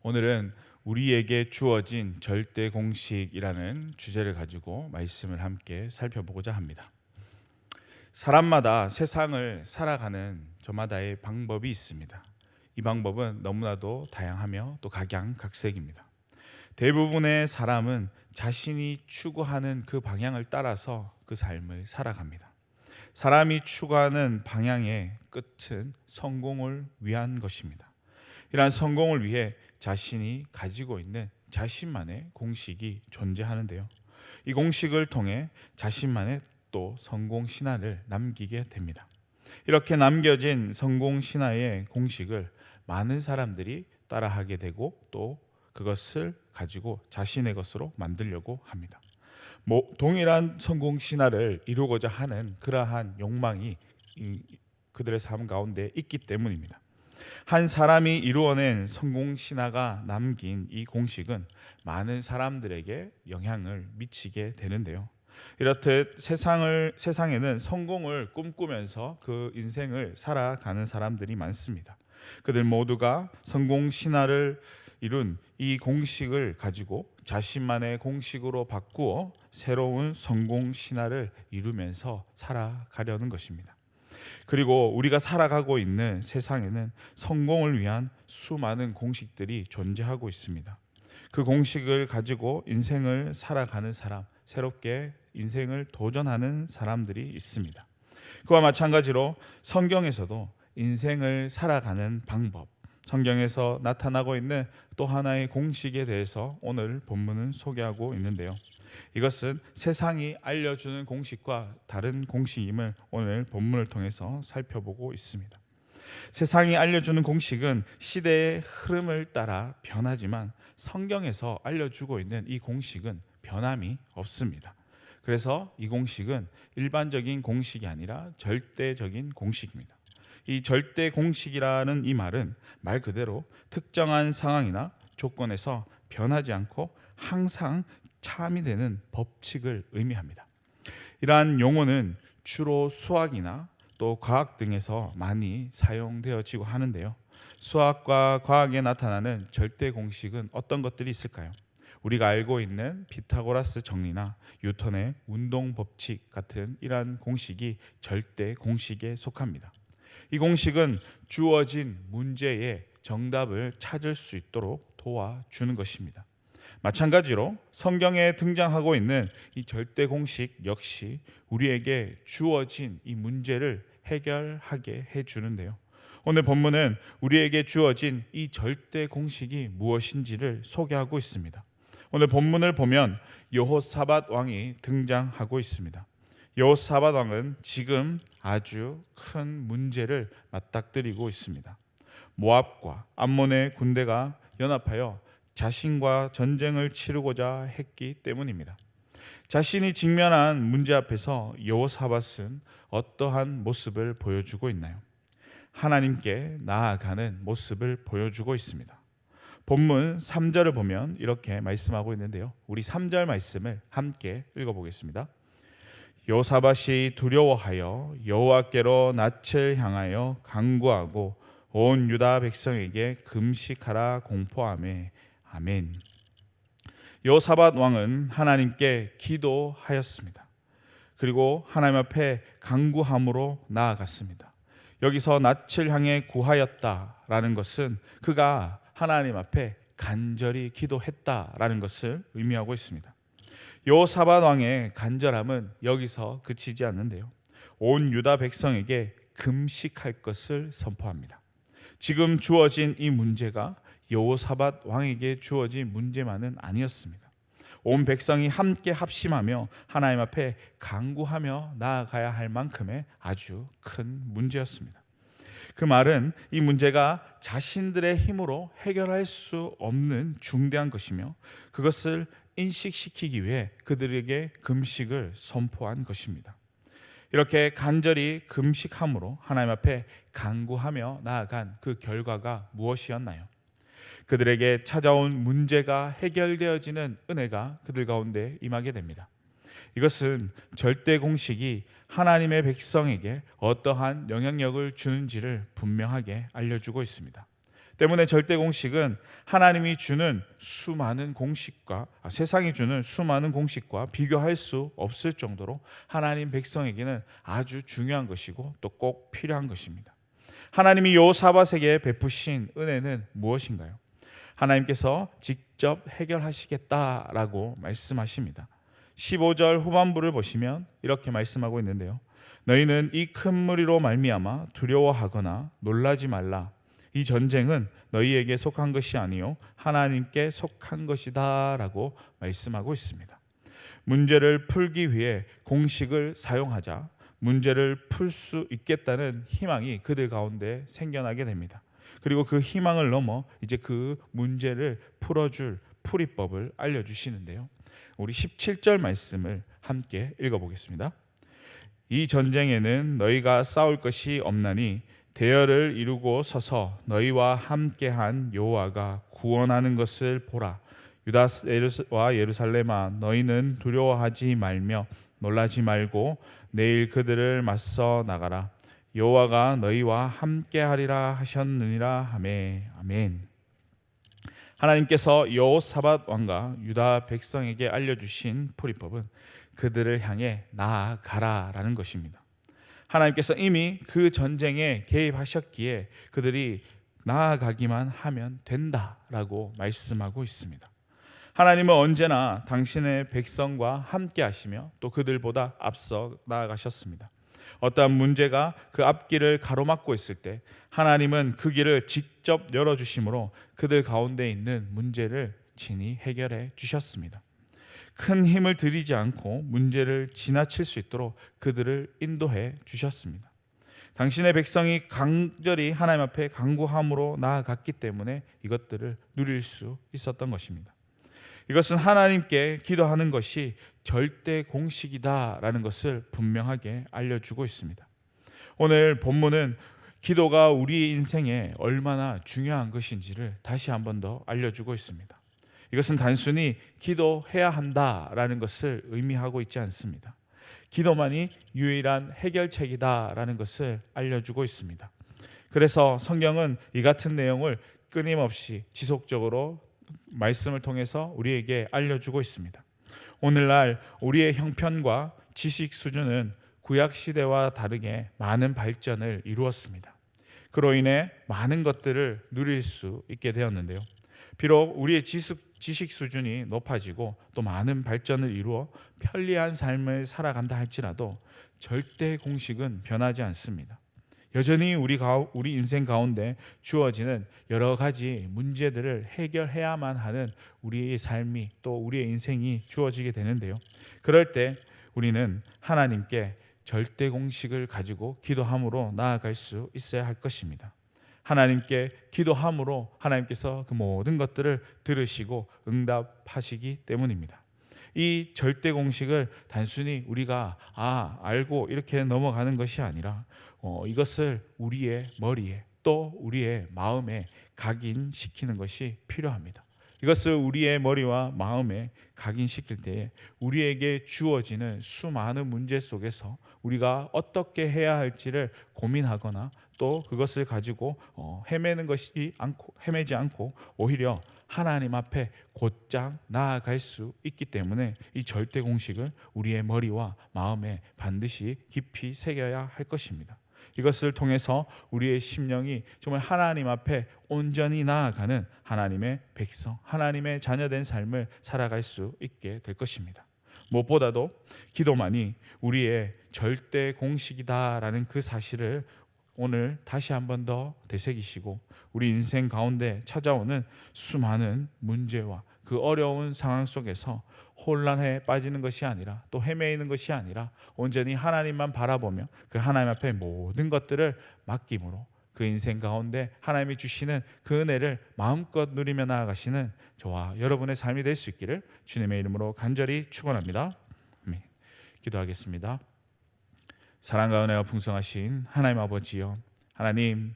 오늘은 우리에게 주어진 절대 공식이라는 주제를 가지고 말씀을 함께 살펴보고자 합니다. 사람마다 세상을 살아가는 저마다의 방법이 있습니다. 이 방법은 너무나도 다양하며 또 각양각색입니다. 대부분의 사람은 자신이 추구하는 그 방향을 따라서 그 삶을 살아갑니다. 사람이 추구하는 방향의 끝은 성공을 위한 것입니다. 이러한 성공을 위해 자신이 가지고 있는 자신만의 공식이 존재하는데요. 이 공식을 통해 자신만의 또 성공 신화를 남기게 됩니다. 이렇게 남겨진 성공 신화의 공식을 많은 사람들이 따라하게 되고 또 그것을 가지고 자신의 것으로 만들려고 합니다. 동일한 성공 신화를 이루고자 하는 그러한 욕망이 그들의 삶 가운데 있기 때문입니다. 한 사람이 이루어낸 성공 신화가 남긴 이 공식은 많은 사람들에게 영향을 미치게 되는데요. 이렇듯 세상에는 성공을 꿈꾸면서 그 인생을 살아가는 사람들이 많습니다. 그들 모두가 성공 신화를 이룬 이 공식을 가지고 자신만의 공식으로 바꾸어 새로운 성공 신화를 이루면서 살아가려는 것입니다. 그리고 우리가 살아가고 있는 세상에는 성공을 위한 수많은 공식들이 존재하고 있습니다. 그 공식을 가지고 인생을 살아가는 사람, 새롭게 인생을 도전하는 사람들이 있습니다. 그와 마찬가지로 성경에서도 인생을 살아가는 방법, 성경에서 나타나고 있는 또 하나의 공식에 대해서 오늘 본문은 소개하고 있는데요. 이것은 세상이 알려주는 공식과 다른 공식임을 오늘 본문을 통해서 살펴보고 있습니다. 세상이 알려주는 공식은 시대의 흐름을 따라 변하지만 성경에서 알려주고 있는 이 공식은 변함이 없습니다. 그래서 이 공식은 일반적인 공식이 아니라 절대적인 공식입니다. 이 절대 공식이라는 이 말은 말 그대로 특정한 상황이나 조건에서 변하지 않고 항상 참이 되는 법칙을 의미합니다. 이러한 용어는 주로 수학이나 또 과학 등에서 많이 사용되어지고 하는데요. 수학과 과학에 나타나는 절대 공식은 어떤 것들이 있을까요? 우리가 알고 있는 피타고라스 정리나 뉴턴의 운동 법칙 같은 이러한 공식이 절대 공식에 속합니다. 이 공식은 주어진 문제의 정답을 찾을 수 있도록 도와주는 것입니다. 마찬가지로 성경에 등장하고 있는 이 절대 공식 역시 우리에게 주어진 이 문제를 해결하게 해주는데요. 오늘 본문은 우리에게 주어진 이 절대 공식이 무엇인지를 소개하고 있습니다. 오늘 본문을 보면 여호사밧 왕이 등장하고 있습니다. 여호사밧 왕은 지금 아주 큰 문제를 맞닥뜨리고 있습니다. 모압과 암몬의 군대가 연합하여 자신과 전쟁을 치르고자 했기 때문입니다. 자신이 직면한 문제 앞에서 여호사밧은 어떠한 모습을 보여주고 있나요? 하나님께 나아가는 모습을 보여주고 있습니다. 본문 3절을 보면 이렇게 말씀하고 있는데요. 우리 3절 말씀을 함께 읽어보겠습니다. 여호사밧이 두려워하여 여호와께로 낯을 향하여 간구하고 온 유다 백성에게 금식하라 공포하매 아멘. 여호사밧 왕은 하나님께 기도하였습니다. 그리고 하나님 앞에 간구함으로 나아갔습니다. 여기서 낯을 향해 구하였다라는 것은 그가 하나님 앞에 간절히 기도했다라는 것을 의미하고 있습니다. 여호사밧 왕의 간절함은 여기서 그치지 않는데요. 온 유다 백성에게 금식할 것을 선포합니다. 지금 주어진 이 문제가 여호사밧 왕에게 주어진 문제만은 아니었습니다. 온 백성이 함께 합심하며 하나님 앞에 간구하며 나아가야 할 만큼의 아주 큰 문제였습니다. 그 말은 이 문제가 자신들의 힘으로 해결할 수 없는 중대한 것이며 그것을 인식시키기 위해 그들에게 금식을 선포한 것입니다. 이렇게 간절히 금식함으로 하나님 앞에 간구하며 나아간 그 결과가 무엇이었나요? 그들에게 찾아온 문제가 해결되어지는 은혜가 그들 가운데 임하게 됩니다. 이것은 절대 공식이 하나님의 백성에게 어떠한 영향력을 주는지를 분명하게 알려주고 있습니다. 때문에 절대 공식은 하나님이 주는 수많은 공식과 세상이 주는 수많은 공식과 비교할 수 없을 정도로 하나님 백성에게는 아주 중요한 것이고 또 꼭 필요한 것입니다. 하나님이 요 사바세계에 베푸신 은혜는 무엇인가요? 하나님께서 직접 해결하시겠다라고 말씀하십니다. 15절 후반부를 보시면 이렇게 말씀하고 있는데요. 너희는 이 큰 무리로 말미암아 두려워하거나 놀라지 말라. 이 전쟁은 너희에게 속한 것이 아니요 하나님께 속한 것이다 라고 말씀하고 있습니다. 문제를 풀기 위해 공식을 사용하자 문제를 풀 수 있겠다는 희망이 그들 가운데 생겨나게 됩니다. 그리고 그 희망을 넘어 이제 그 문제를 풀어줄 풀이법을 알려주시는데요. 우리 17절 말씀을 함께 읽어보겠습니다. 이 전쟁에는 너희가 싸울 것이 없나니 대열을 이루고 서서 너희와 함께한 여호와가 구원하는 것을 보라. 유다와 예루살렘아 너희는 두려워하지 말며 놀라지 말고 내일 그들을 맞서 나가라. 여호와가 너희와 함께하리라 하셨느니라 하매. 아멘. 하나님께서 여호사밧 왕과 유다 백성에게 알려주신 풀이법은 그들을 향해 나아가라라는 것입니다. 하나님께서 이미 그 전쟁에 개입하셨기에 그들이 나아가기만 하면 된다라고 말씀하고 있습니다. 하나님은 언제나 당신의 백성과 함께 하시며 또 그들보다 앞서 나아가셨습니다. 어떠한 문제가 그 앞길을 가로막고 있을 때 하나님은 그 길을 직접 열어주심으로 그들 가운데 있는 문제를 친히 해결해 주셨습니다. 큰 힘을 들이지 않고 문제를 지나칠 수 있도록 그들을 인도해 주셨습니다. 당신의 백성이 간절히 하나님 앞에 간구함으로 나아갔기 때문에 이것들을 누릴 수 있었던 것입니다. 이것은 하나님께 기도하는 것이 절대 공식이다라는 것을 분명하게 알려주고 있습니다. 오늘 본문은 기도가 우리 인생에 얼마나 중요한 것인지를 다시 한 번 더 알려주고 있습니다. 이것은 단순히 기도해야 한다라는 것을 의미하고 있지 않습니다. 기도만이 유일한 해결책이다라는 것을 알려주고 있습니다. 그래서 성경은 이 같은 내용을 끊임없이 지속적으로 말씀을 통해서 우리에게 알려주고 있습니다. 오늘날 우리의 형편과 지식 수준은 구약 시대와 다르게 많은 발전을 이루었습니다. 그로 인해 많은 것들을 누릴 수 있게 되었는데요. 비록 우리의 지식 수준이 높아지고 또 많은 발전을 이루어 편리한 삶을 살아간다 할지라도 절대 공식은 변하지 않습니다. 여전히 우리 인생 가운데 주어지는 여러 가지 문제들을 해결해야만 하는 우리의 삶이 또 우리의 인생이 주어지게 되는데요. 그럴 때 우리는 하나님께 절대 공식을 가지고 기도함으로 나아갈 수 있어야 할 것입니다. 하나님께 기도함으로 하나님께서 그 모든 것들을 들으시고 응답하시기 때문입니다. 이 절대 공식을 단순히 우리가 알고 이렇게 넘어가는 것이 아니라 이것을 우리의 머리에 또 우리의 마음에 각인시키는 것이 필요합니다. 이것을 우리의 머리와 마음에 각인시킬 때에 우리에게 주어지는 수많은 문제 속에서 우리가 어떻게 해야 할지를 고민하거나 또 그것을 가지고 헤매지 않고 오히려 하나님 앞에 곧장 나아갈 수 있기 때문에 이 절대 공식을 우리의 머리와 마음에 반드시 깊이 새겨야 할 것입니다. 이것을 통해서 우리의 심령이 정말 하나님 앞에 온전히 나아가는 하나님의 백성, 하나님의 자녀된 삶을 살아갈 수 있게 될 것입니다. 무엇보다도 기도만이 우리의 절대 공식이다라는 그 사실을 오늘 다시 한 번 더 되새기시고 우리 인생 가운데 찾아오는 수많은 문제와 그 어려운 상황 속에서 혼란에 빠지는 것이 아니라 또 헤매이는 것이 아니라 온전히 하나님만 바라보며 그 하나님 앞에 모든 것들을 맡김으로 그 인생 가운데 하나님이 주시는 그 은혜를 마음껏 누리며 나아가시는 저와 여러분의 삶이 될 수 있기를 주님의 이름으로 간절히 축원합니다. 아멘. 기도하겠습니다. 사랑과 은혜가 풍성하신 하나님 아버지여, 하나님,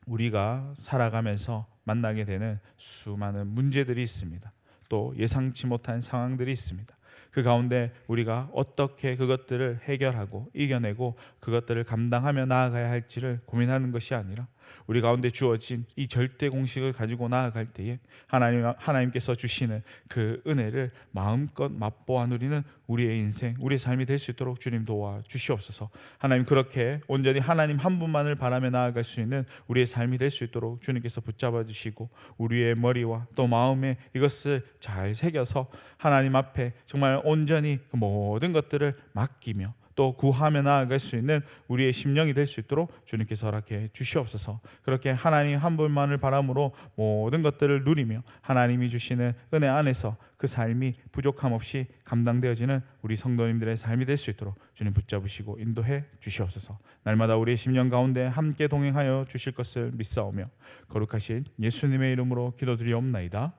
우리가 살아가면서 만나게 되는 수많은 문제들이 있습니다. 또 예상치 못한 상황들이 있습니다. 그 가운데 우리가 어떻게 그것들을 해결하고 이겨내고 그것들을 감당하며 나아가야 할지를 고민하는 것이 아니라 우리 가운데 주어진 이 절대 공식을 가지고 나아갈 때에 하나님께서 주시는 그 은혜를 마음껏 맛보아 누리는 우리의 인생, 우리의 삶이 될 수 있도록 주님 도와 주시옵소서. 하나님, 그렇게 온전히 하나님 한 분만을 바라며 나아갈 수 있는 우리의 삶이 될 수 있도록 주님께서 붙잡아 주시고 우리의 머리와 또 마음에 이것을 잘 새겨서 하나님 앞에 정말 온전히 그 모든 것들을 맡기며 또 구하며 나아갈 수 있는 우리의 심령이 될 수 있도록 주님께서 허락해 주시옵소서. 그렇게 하나님 한 분만을 바람으로 모든 것들을 누리며 하나님이 주시는 은혜 안에서 그 삶이 부족함 없이 감당되어지는 우리 성도님들의 삶이 될 수 있도록 주님 붙잡으시고 인도해 주시옵소서. 날마다 우리의 심령 가운데 함께 동행하여 주실 것을 믿사오며 거룩하신 예수님의 이름으로 기도드리옵나이다.